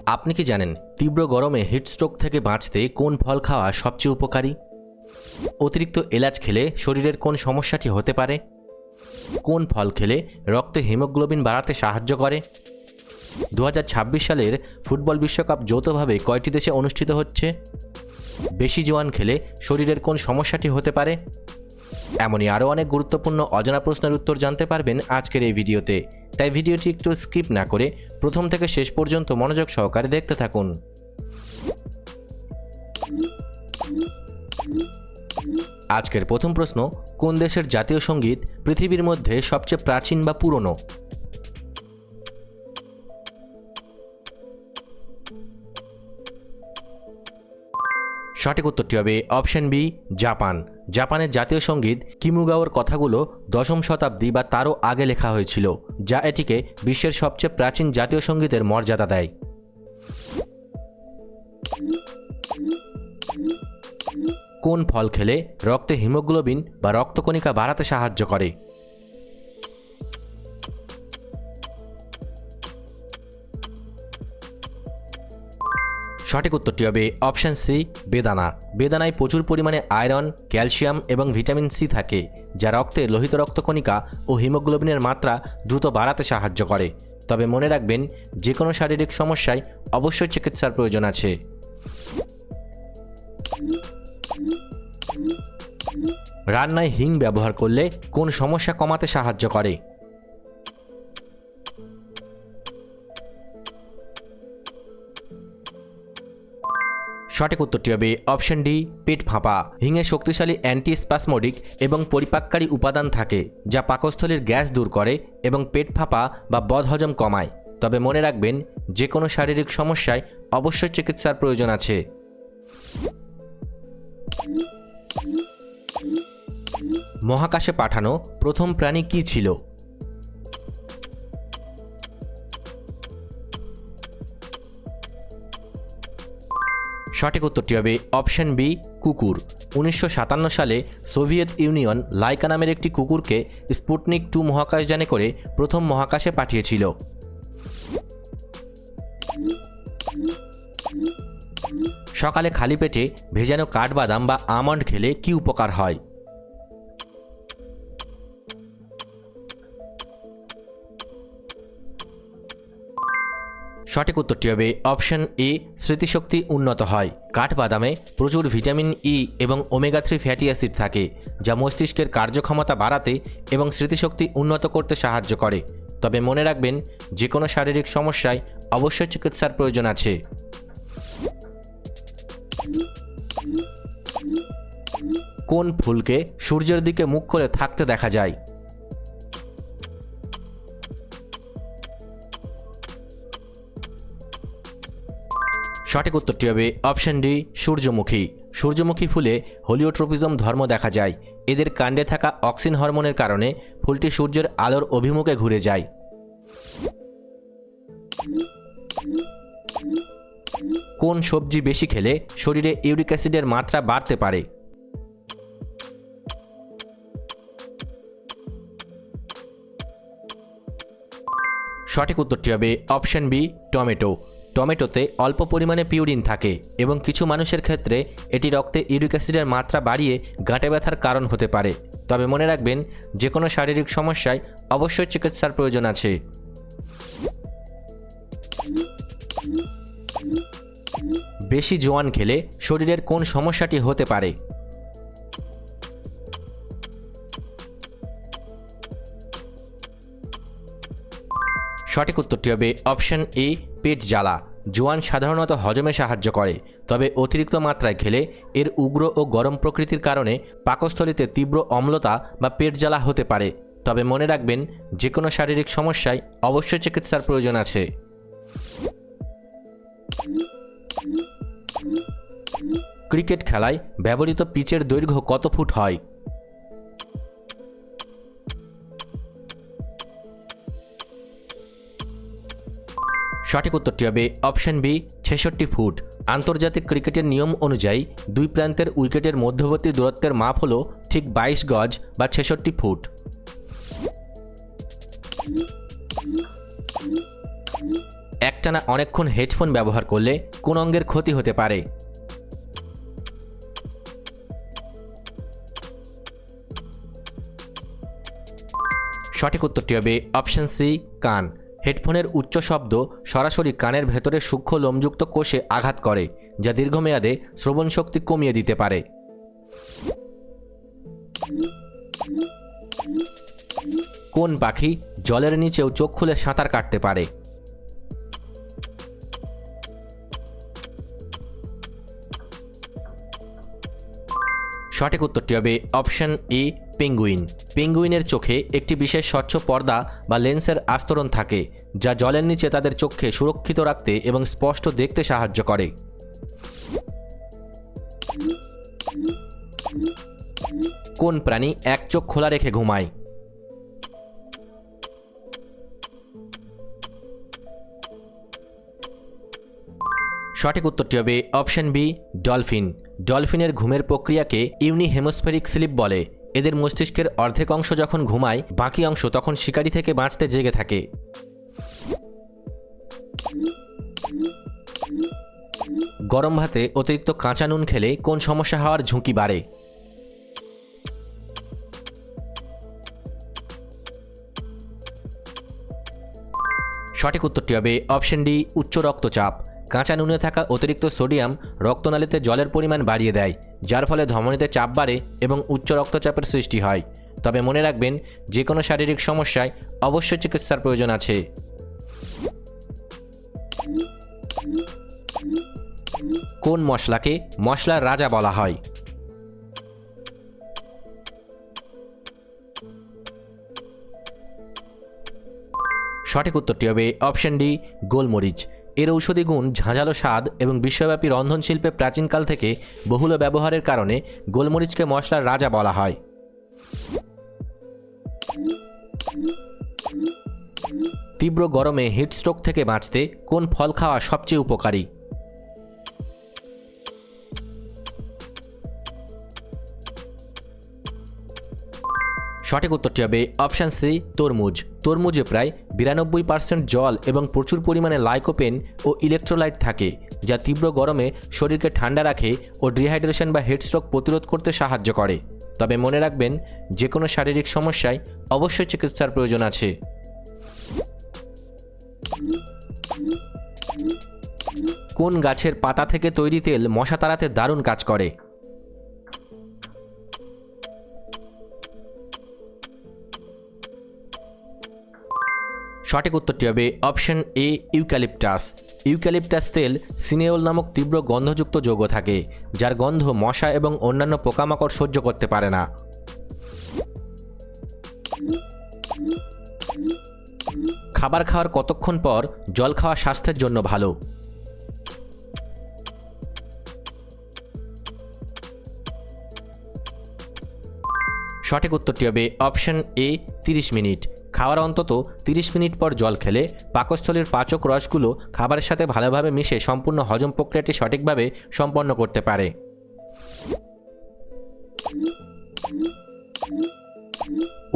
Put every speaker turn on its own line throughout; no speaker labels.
আপনি কি জানেন তীব্র গরমে হিটস্ট্রোক থেকে বাঁচতে কোন ফল খাওয়া সবচেয়ে উপকারী? অতিরিক্ত এলাচ খেলে শরীরের কোন সমস্যাটি হতে পারে? কোন ফল খেলে রক্তে হিমোগ্লোবিন বাড়াতে সাহায্য করে? 2026 সালের ফুটবল বিশ্বকাপ যৌথভাবে কয়টি দেশে অনুষ্ঠিত হচ্ছে? বেশি জোয়ান খেলে শরীরের কোন সমস্যাটি হতে পারে? এমনই আরও অনেক গুরুত্বপূর্ণ অজানা প্রশ্নের উত্তর জানতে পারবেন আজকের এই ভিডিওতে, তাই ভিডিওটি একটু স্কিপ না করে প্রথম থেকে শেষ পর্যন্ত মনোযোগ সহকারে দেখতে থাকুন। আজকের প্রথম প্রশ্ন, কোন দেশের জাতীয় সঙ্গীত পৃথিবীর মধ্যে সবচেয়ে প্রাচীন বা পুরনো? সঠিক উত্তরটি হবে অপশন বি, জাপান। জাপানের জাতীয় সঙ্গীত কিমুগাওর কথাগুলো 10ম শতাব্দী বা তারও আগে লেখা হয়েছিল, যা এটিকে বিশ্বের সবচেয়ে প্রাচীন জাতীয় সঙ্গীতের মর্যাদা দেয়। কোন ফল খেলে রক্তে হিমোগ্লোবিন বা রক্তকণিকা বাড়াতে সাহায্য করে? সঠিক উত্তরটি হবে অপশন সি, বেদানা। বেদানায় প্রচুর পরিমাণে আয়রন, ক্যালসিয়াম এবং ভিটামিন সি থাকে, যা রক্তে লোহিত রক্তকণিকা ও হিমোগ্লোবিনের মাত্রা দ্রুত বাড়াতে সাহায্য করে। তবে মনে রাখবেন, যে কোনো শারীরিক সমস্যায় অবশ্যই চিকিৎসার প্রয়োজন আছে। রান্নায় হিং ব্যবহার করলে কোন সমস্যা কমাতে সাহায্য করে? সঠিক উত্তরটি হবে অপশন ডি, পেট ফাঁপা। হিঙে শক্তিশালী অ্যান্টিস্পাসমোডিক এবং পরিপাককারী উপাদান থাকে, যা পাকস্থলীর গ্যাস দূর করে এবং পেট ফাঁপা বা বদহজম কমায়। তবে মনে রাখবেন, যে কোনো শারীরিক সমস্যায় অবশ্যই চিকিৎসার প্রয়োজন আছে। মহাকাশে পাঠানো প্রথম প্রাণী কী ছিল? সঠিক উত্তরটি হবে অপশন বি, কুকুর। 1957 সালে সোভিয়েত ইউনিয়ন লাইকা নামের একটি কুকুরকে স্পুটনিক 2 মহাকাশযানে করে প্রথম মহাকাশে পাঠিয়েছিল। সকালে খালি পেটে ভেজানো কাঠবাদাম বা আমন্ড খেলে কি উপকার হয়? সঠিক উত্তরটি হবে অপশন এ, স্মৃতিশক্তি উন্নত হয়। কাঠবাদামে প্রচুর ভিটামিন ই এবং ওমেগা 3 ফ্যাটি অ্যাসিড থাকে, যা মস্তিষ্কের কার্যক্ষমতা বাড়াতে এবং স্মৃতিশক্তি উন্নত করতে সাহায্য করে। তবে মনে রাখবেন, যে কোনো শারীরিক সমস্যায় অবশ্যই চিকিৎসার প্রয়োজন আছে। কোন ফুলকে সূর্যের দিকে মুখ করে থাকতে দেখা যায়? সঠিক উত্তরটি হবে অপশন ডি, সূর্যমুখী। সূর্যমুখী ফুলে হোলিওট্রপিজম ধর্ম দেখা যায়। এদের কাণ্ডে থাকা অক্সিন হরমোনের কারণে ফুলটি সূর্যের আলোর অভিমুখে ঘুরে যায়। কোন সবজি বেশি খেলে শরীরে ইউরিক অ্যাসিডের মাত্রা বাড়তে পারে? সঠিক উত্তরটি হবে অপশন বি, টমেটো। টমেটোতে অল্প পরিমাণে পিউরিন থাকে এবং কিছু মানুষের ক্ষেত্রে এটি রক্তে ইউরিক অ্যাসিডের মাত্রা বাড়িয়ে গাঁটে ব্যথার কারণ হতে পারে। তবে মনে রাখবেন, যে কোনো শারীরিক সমস্যায় অবশ্যই চিকিৎসার প্রয়োজন আছে। বেশি জোয়ান খেলে শরীরের কোন সমস্যাটি হতে পারে? সঠিক উত্তরটি হবে অপশন এ, পেট জ্বালা। জোয়ান সাধারণত হজমে সাহায্য করে, তবে অতিরিক্ত মাত্রায় খেলে এর উগ্র ও গরম প্রকৃতির কারণে পাকস্থলীতে তীব্র অম্লতা বা পেট জ্বালা হতে পারে। তবে মনে রাখবেন, যে কোনো শারীরিক সমস্যায় অবশ্যই চিকিৎসার প্রয়োজন আছে। ক্রিকেট খেলায় ব্যবহৃত পিচের দৈর্ঘ্য কত ফুট হয়? সঠিক উত্তরটি হবে অপশন বি, 66 ফুট। আন্তর্জাতিক ক্রিকেটের নিয়ম অনুযায়ী দুই প্রান্তের উইকেটের মধ্যবর্তী দূরত্বের মাপ হল ঠিক 22 গজ বা 66 ফুট। একটানা অনেকক্ষণ হেডফোন ব্যবহার করলে কোন অঙ্গের ক্ষতি হতে পারে? সঠিক উত্তরটি হবে অপশন সি, কান। হেডফোনের উচ্চ শব্দ সরাসরি কানের ভেতরে সূক্ষ্ম লোমযুক্ত কোষে আঘাত করে, যা দীর্ঘমেয়াদে শ্রবণ শক্তি কমিয়ে দিতে পারে। কোন পাখি জলের নিচেও চোখ খুলে সাঁতার কাটতে পারে? সঠিক উত্তরটি হবে অপশন এ, পেঙ্গুইন। পেঙ্গুইনের চোখে একটি বিশেষ স্বচ্ছ পর্দা বা লেন্সের আস্তরণ থাকে, যা জলের নিচে তাদের চোখকে সুরক্ষিত রাখতে এবং স্পষ্ট দেখতে সাহায্য করে। কোন প্রাণী এক চোখ খোলা রেখে ঘুমায়? সঠিক উত্তরটি হবে অপশন বি, ডলফিন। ডলফিনের ঘুমের প্রক্রিয়াকে ইউনিহেমোস্ফেরিক স্লিপ বলে। এদের মস্তিষ্কের অর্ধেক অংশ যখন ঘুমায়, বাকি অংশ তখন শিকারি থেকে বাঁচতে জেগে থাকে। গরম ভাতে অতিরিক্ত কাঁচা নুন খেলে কোন সমস্যা হওয়ার ঝুঁকি বাড়ে? সঠিক উত্তরটি হবে অপশন ডি, উচ্চ রক্তচাপ। কাঁচা নুনে থাকা অতিরিক্ত সোডিয়াম রক্তনালীতে জলের পরিমাণ বাড়িয়ে দেয়, যার ফলে ধমনীতে চাপ বাড়ে এবং উচ্চ রক্তচাপের সৃষ্টি হয়। তবে মনে রাখবেন, যে কোনো শারীরিক সমস্যায় অবশ্যই চিকিৎসার প্রয়োজন আছে। কোন মশলাকে মশলার রাজা বলা হয়? সঠিক উত্তরটি হবে অপশন ডি, গোলমরিচ। এর ঔষধি গুণ, ঝাঁঝালো স্বাদ এবং বিশ্বব্যাপী রন্ধনশিল্পে প্রাচীনকাল থেকে বহুল ব্যবহারের কারণে গোলমরিচকে মশলার রাজা বলা হয়। তীব্র গরমে হিটস্ট্রোক থেকে বাঁচতে কোন ফল খাওয়া সবচেয়ে উপকারী? সঠিক উত্তরটি হবে অপশান সি, তরমুজ। তরমুজে প্রায় 92% জল এবং প্রচুর পরিমাণে লাইকোপেন ও ইলেকট্রোলাইট থাকে, যা তীব্র গরমে শরীরকে ঠান্ডা রাখে ও ডিহাইড্রেশন বা হিটস্ট্রোক প্রতিরোধ করতে সাহায্য করে। তবে মনে রাখবেন, যে কোনো শারীরিক সমস্যায় অবশ্যই চিকিৎসার প্রয়োজন আছে। কোন গাছের পাতা থেকে তৈরি তেল মশা তাড়াতে দারুণ কাজ করে? সঠিক উত্তরটি হবে অপশন এ, ইউক্যালিপটাস। ইউক্যালিপটাস তেল সিনেওল নামক তীব্র গন্ধযুক্ত যৌগ থাকে, যার গন্ধ মশা এবং অন্যান্য পোকামাকড় সহ্য করতে পারে না। খাবার খাওয়ার কতক্ষণ পর জল খাওয়া স্বাস্থ্যের জন্য ভালো? সঠিক উত্তরটি হবে অপশন এ, 30 মিনিট। খাওয়ার অন্তত 30 মিনিট পর জল খেলে পাকস্থলীর পাচক রসগুলো খাবারের সাথে ভালোভাবে মিশে সম্পূর্ণ হজম প্রক্রিয়াটি সঠিকভাবে সম্পন্ন করতে পারে।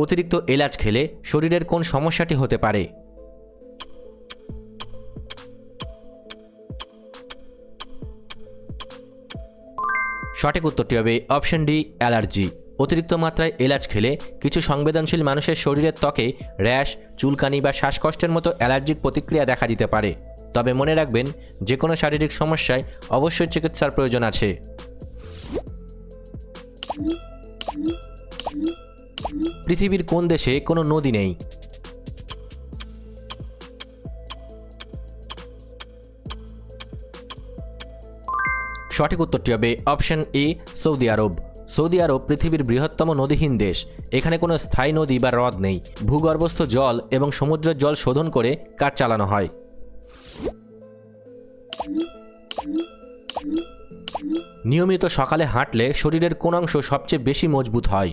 অতিরিক্ত এলাচ খেলে শরীরের কোন সমস্যাটি হতে পারে? সঠিক উত্তরটি হবে অপশন ডি, অ্যালার্জি। অতিরিক্ত মাত্রায় এলাচ খেলে কিছু সংবেদনশীল মানুষের শরীরের ত্বকে র্যাশ, চুলকানি বা শ্বাসকষ্টের মতো অ্যালার্জিক প্রতিক্রিয়া দেখা দিতে পারে। তবে মনে রাখবেন, যে কোনো শারীরিক সমস্যায় অবশ্যই চিকিৎসার প্রয়োজন আছে। পৃথিবীর কোন দেশে কোনো নদী নেই? সঠিক উত্তরটি হবে অপশন এ, সৌদি আরব। সৌদি আরব পৃথিবীর বৃহত্তম নদীহীন দেশ। এখানে কোনো স্থায়ী নদী বা হ্রদ নেই। ভূগর্ভস্থ জল এবং সমুদ্রের জল শোধন করে কাজ চালানো হয়। নিয়মিত সকালে হাঁটলে শরীরের কোন অংশ সবচেয়ে বেশি মজবুত হয়?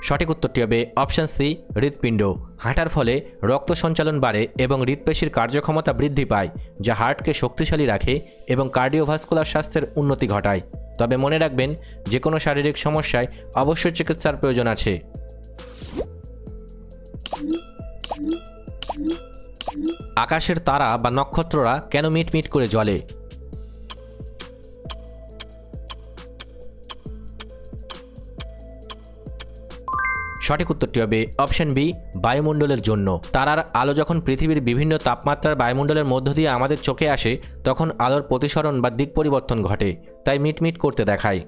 সঠিক উত্তরটি হবে অপশন সি, হৃৎপিণ্ড। হাঁটার ফলে রক্ত সঞ্চালন বাড়ে এবং হৃৎপেশির কার্যক্ষমতা বৃদ্ধি পায়, যা হার্টকে শক্তিশালী রাখে এবং কার্ডিওভাস্কুলার স্বাস্থ্যের উন্নতি ঘটায়। তবে মনে রাখবেন যে কোনো শারীরিক সমস্যায় অবশ্যই চিকিৎসার প্রয়োজন আছে। আকাশের তারা বা নক্ষত্ররা কেন মিটমিট করে জ্বলে? সঠিক উত্তরটি হবে অপশন বি, বায়ুমণ্ডলের জন্য। তারার আলো যখন পৃথিবীর বিভিন্ন তাপমাত্রার বায়ুমণ্ডলের মধ্য দিয়ে আমাদের চোখে আসে তখন আলোর প্রতিসরণ বা দিক পরিবর্তন ঘটে, তাই মিটমিট করতে দেখায়।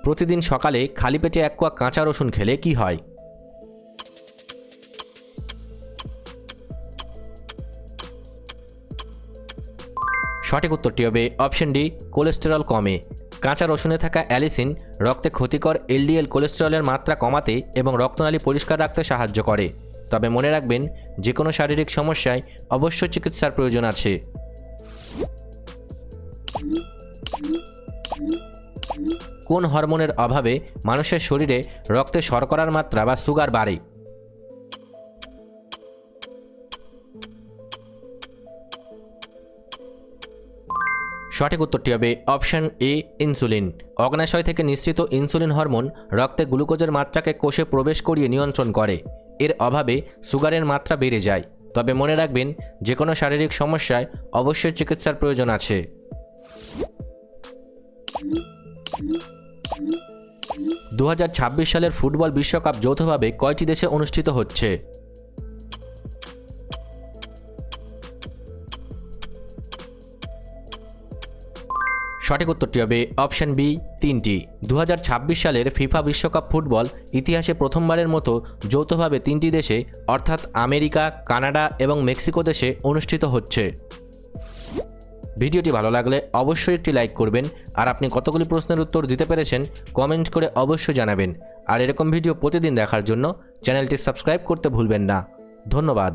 প্রতিদিন সকালে খালি পেটে 1 কোয়া কাঁচা রসুন খেলে কি হয়? সঠিক উত্তরটি হবে অপশন ডি, কোলেস্টেরল কমে। কাঁচা রসুনে থাকা অ্যালিসিন রক্তে ক্ষতিকর এলডিএল কোলেস্টেরলের মাত্রা কমাতে এবং রক্তনালী পরিষ্কার রাখতে সাহায্য করে। তবে মনে রাখবেন যে কোনো শারীরিক সমস্যায় অবশ্যই চিকিৎসার প্রয়োজন আছে। কোন হরমোনের অভাবে মানুষের শরীরে রক্তে শর্করার মাত্রা বা সুগার বাড়ে? সঠিক উত্তরটি হবে অপশন এ, ইনসুলিন। অগ্নাশয় থেকে নিঃসৃত ইনসুলিন হরমোন রক্তে গ্লুকোজের মাত্রাকে কোষে প্রবেশ করিয়ে নিয়ন্ত্রণ করে। এর অভাবে সুগারের মাত্রা বেড়ে যায়। তবে মনে রাখবেন যে কোনো শারীরিক সমস্যায় অবশ্যই চিকিৎসার প্রয়োজন আছে। দু সালের ফুটবল বিশ্বকাপ যৌথভাবে কয়টি দেশে অনুষ্ঠিত হচ্ছে? সঠিক উত্তরটি হবে অপশন বি, 3টি। 2026 সালের ফিফা বিশ্বকাপ ফুটবল ইতিহাসে প্রথমবারের মতো যৌথভাবে 3টি দেশে অর্থাৎ আমেরিকা, কানাডা এবং মেক্সিকো দেশে অনুষ্ঠিত হচ্ছে। ভিডিওটি ভালো লাগলে অবশ্যই একটি লাইক করবেন, আর আপনি কতগুলি প্রশ্নের উত্তর দিতে পেরেছেন কমেন্ট করে অবশ্যই জানাবেন। আর এরকম ভিডিও প্রতিদিন দেখার জন্য চ্যানেলটি সাবস্ক্রাইব করতে ভুলবেন না। ধন্যবাদ।